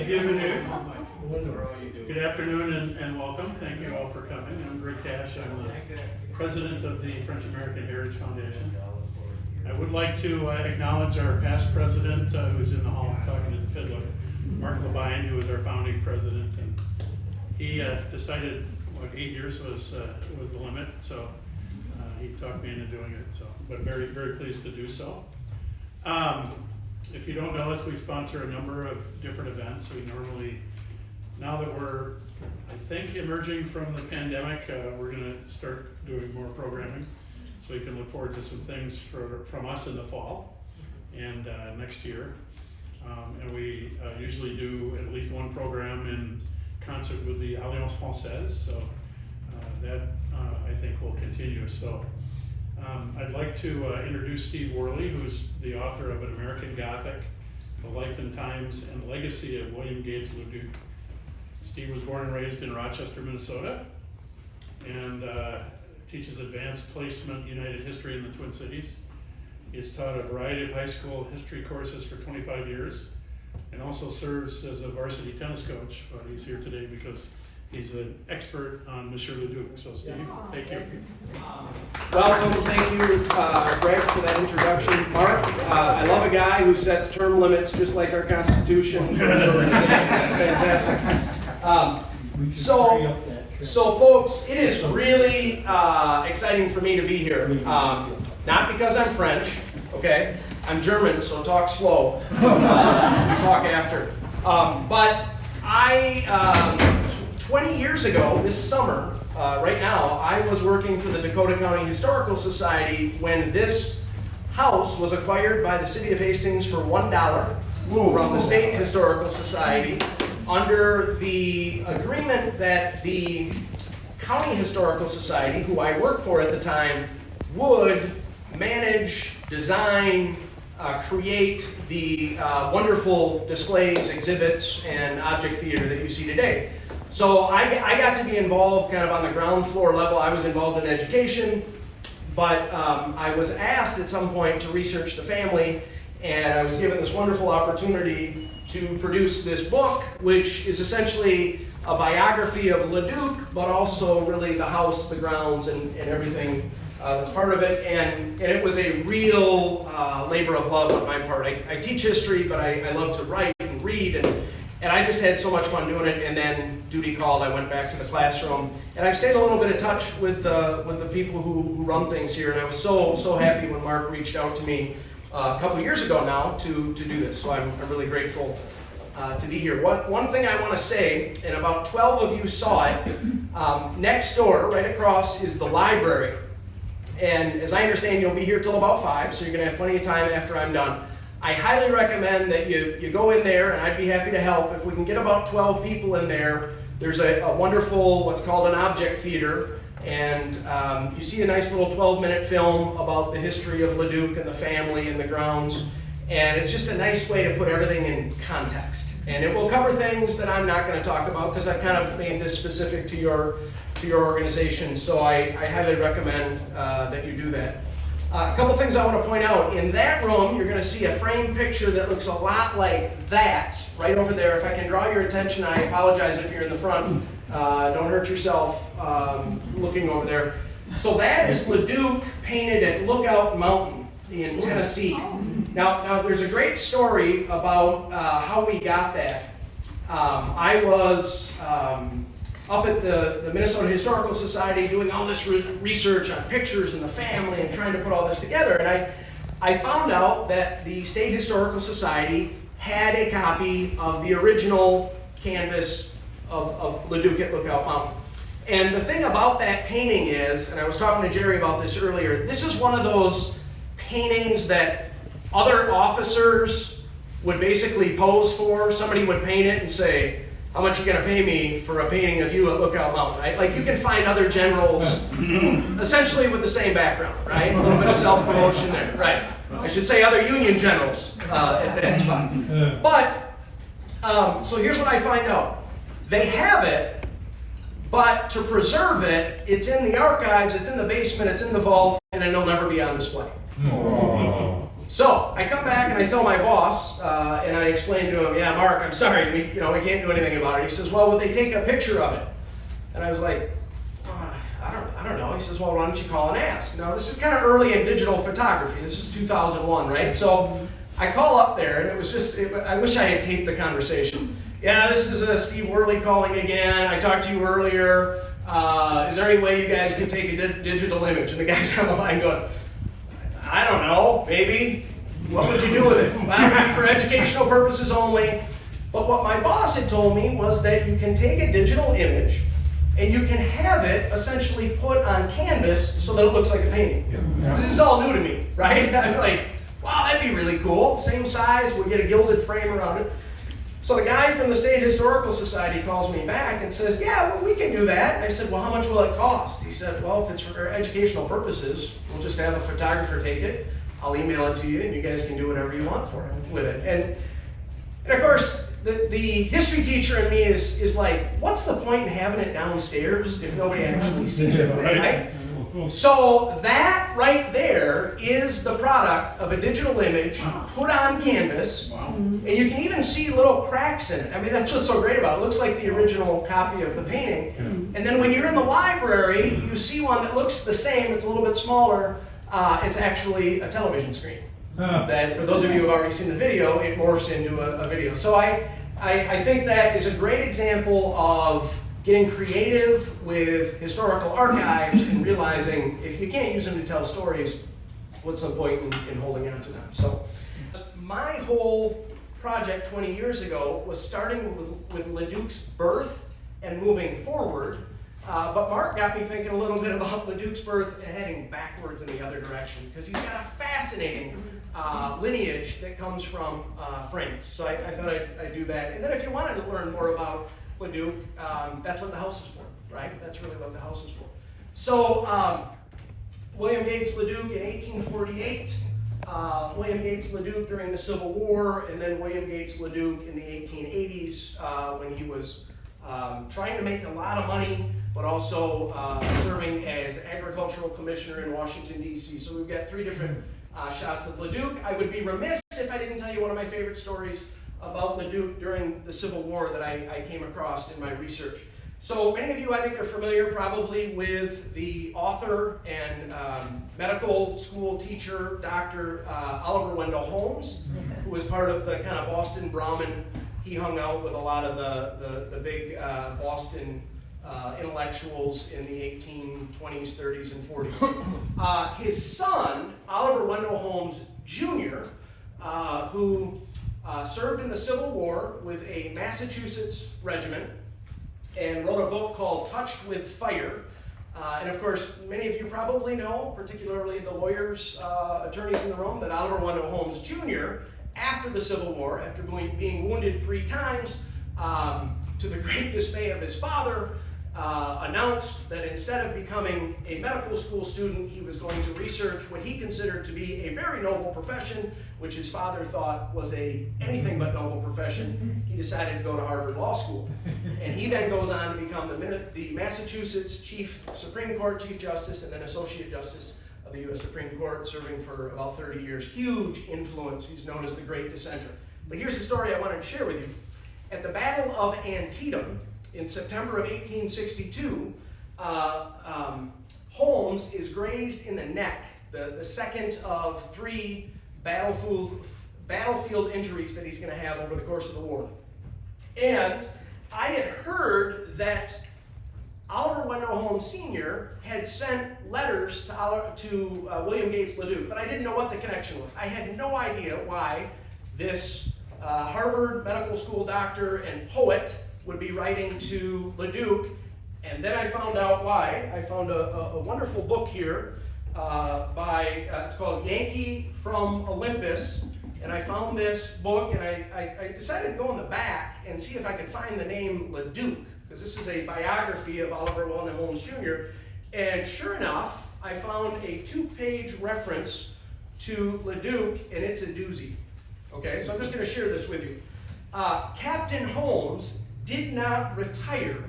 Good afternoon and welcome. Thank you all for coming. I'm Greg Cash. I'm the president of the French American Heritage Foundation. I would like to acknowledge our past president who's in the hall talking to the fiddler, Mark Labine, who was our founding president. And he decided 8 years was the limit, so he talked me into doing it. So, but very, very pleased to do so. If you don't know us, we sponsor a number of different events. We normally, now that we're, I think, emerging from the pandemic, we're going to start doing more programming. So you can look forward to some things from us in the fall and next year. And we usually do at least one program in concert with the Alliance Française. So that I think will continue. So I'd like to introduce Steve Worley, who's the author of An American Gothic, The Life and Times and Legacy of William Gates LeDuc. Steve was born and raised in Rochester, Minnesota, and teaches advanced placement United History in the Twin Cities. He has taught a variety of high school history courses for 25 years and also serves as a varsity tennis coach, but he's here today because he's an expert on Monsieur LeDuc. So Steve, thank you. Welcome, thank you, Greg, for that introduction. Mark, I love a guy who sets term limits just like our Constitution for his organization. That's fantastic. So folks, it is really exciting for me to be here. Not because I'm French, okay? I'm German, so talk slow. Talk after. But 20 years ago, this summer, right now, I was working for the Dakota County Historical Society when this house was acquired by the city of Hastings for $1 from the State Historical Society under the agreement that the County Historical Society, who I worked for at the time, would manage, design, create the wonderful displays, exhibits, and object theater that you see today. So I got to be involved kind of on the ground floor level. I was involved in education, but I was asked at some point to research the family, and I was given this wonderful opportunity to produce this book, which is essentially a biography of LeDuc, but also really the house, the grounds, and everything that's part of it. And it was a real labor of love on my part. I teach history, but I love to write and read, and I just had so much fun doing it. And then duty called, I went back to the classroom, and I've stayed a little bit in touch with the people who run things here. And I was so happy when Mark reached out to me a couple years ago now to do this. So I'm really grateful to be here. One thing I want to say, and about 12 of you saw it, next door, right across, is the library. And as I understand, you'll be here till about 5, so you're going to have plenty of time after I'm done. I highly recommend that you go in there, and I'd be happy to help. If we can get about 12 people in there, there's a wonderful, what's called an object theater, and you see a nice little 12-minute film about the history of LeDuc and the family and the grounds, and it's just a nice way to put everything in context. And it will cover things that I'm not going to talk about because I've kind of made this specific to your organization, so I highly recommend that you do that. A couple things I want to point out. In that room, you're going to see a framed picture that looks a lot like that, right over there. If I can draw your attention, I apologize if you're in the front. Don't hurt yourself looking over there. So that is LeDuc painted at Lookout Mountain in Tennessee. Now there's a great story about how we got that. I was up at the Minnesota Historical Society doing all this research on pictures and the family and trying to put all this together. And I found out that the State Historical Society had a copy of the original canvas of LeDuc at Lookout Mountain. And the thing about that painting is, and I was talking to Jerry about this earlier, this is one of those paintings that other officers would basically pose for. Somebody would paint it and say, how much are you going to pay me for a painting of you at Lookout Mountain, right? Like you can find other generals essentially with the same background, right? A little bit of self-promotion there, right? I should say other Union generals at that spot. But, so here's what I find out. They have it, but to preserve it, it's in the archives, it's in the basement, it's in the vault, and it'll never be on display. So I come back and I tell my boss, and I explain to him, yeah, Mark, I'm sorry, we can't do anything about it. He says, well, would they take a picture of it? And I was like, I don't know. He says, well, why don't you call and ask? Now, this is kind of early in digital photography. This is 2001, right? So I call up there, and it was just, I wish I had taped the conversation. Yeah, this is Steve Worley calling again. I talked to you earlier. Is there any way you guys can take a digital image? And the guy's on the line going, I don't know, maybe. What would you do with it? That would be for educational purposes only. But what my boss had told me was that you can take a digital image and you can have it essentially put on canvas so that it looks like a painting. Yeah. This is all new to me, right? I'm like, wow, that'd be really cool. Same size, we'll get a gilded frame around it. So the guy from the State Historical Society calls me back and says, yeah, well, we can do that. And I said, well, how much will it cost? He said, well, if it's for educational purposes, we'll just have a photographer take it. I'll email it to you, and you guys can do whatever you want for it with it. And of course, the history teacher in me is like, what's the point in having it downstairs if nobody actually sees it, right? So that right there is the product of a digital image put on canvas, and you can even see little cracks in it. I mean, that's what's so great about it. It looks like the original copy of the painting. And then when you're in the library, you see one that looks the same, it's a little bit smaller, it's actually a television screen. That for those of you who have already seen the video, it morphs into a video. So I think that is a great example of getting creative with historical archives and realizing if you can't use them to tell stories, what's the point in holding on to them? So my whole project 20 years ago was starting with LeDuc's birth and moving forward. But Mark got me thinking a little bit about LeDuc's birth and heading backwards in the other direction, because he's got a fascinating lineage that comes from France. So I thought I'd do that. And then if you wanted to learn more about LeDuc, that's what the house is for, right? That's really what the house is for. So William Gates LeDuc in 1848, William Gates LeDuc during the Civil War, and then William Gates LeDuc in the 1880s when he was trying to make a lot of money, but also serving as agricultural commissioner in Washington, D.C. So we've got three different shots of LeDuc. I would be remiss if I didn't tell you one of my favorite stories about LeDuc during the Civil War that I came across in my research. So many of you, I think, are familiar probably with the author and medical school teacher, Dr. Oliver Wendell Holmes, who was part of the kind of Boston Brahmin. He hung out with a lot of the big Boston intellectuals in the 1820s, 30s, and 40s. His son, Oliver Wendell Holmes Jr., who served in the Civil War with a Massachusetts regiment and wrote a book called Touched with Fire. And of course, many of you probably know, particularly the lawyers, attorneys in the room, that Oliver Wendell Holmes Jr., after the Civil War, after being wounded 3 times, to the great dismay of his father, announced that instead of becoming a medical school student, he was going to research what he considered to be a very noble profession, which his father thought was a anything but noble profession. He decided to go to Harvard Law School. And he then goes on to become the Massachusetts Supreme Court Chief Justice and then Associate Justice of the U.S. Supreme Court, serving for about 30 years. Huge influence. He's known as the Great Dissenter. But here's the story I wanted to share with you. At the Battle of Antietam in September of 1862, Holmes is grazed in the neck, the second of 3 battlefield injuries that he's going to have over the course of the war. And I had heard that Oliver Wendell Holmes Sr. had sent letters to William Gates LeDuc, but I didn't know what the connection was. I had no idea why this Harvard Medical School doctor and poet would be writing to LeDuc, and then I found out why. I found a wonderful book here it's called Yankee from Olympus, and I found this book, and I decided to go in the back and see if I could find the name LeDuc, because this is a biography of Oliver Wendell Holmes Jr., and sure enough, I found a 2-page reference to LeDuc, and it's a doozy. Okay, so I'm just going to share this with you. Captain Holmes did not retire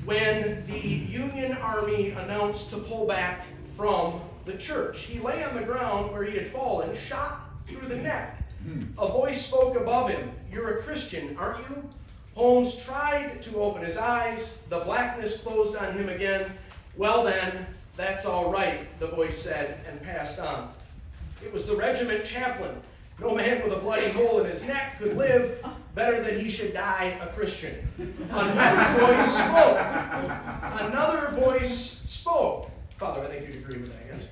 when the Union Army announced to pull back from the church. He lay on the ground where he had fallen, shot through the neck. A voice spoke above him, "You're a Christian, aren't you?" Holmes tried to open his eyes. The blackness closed on him again. "Well then, that's all right," the voice said, and passed on. It was the regiment chaplain. No man with a bloody hole in his neck could live. Better that he should die a Christian. Another voice spoke. Another voice spoke. Father, I think you'd agree with that, yes?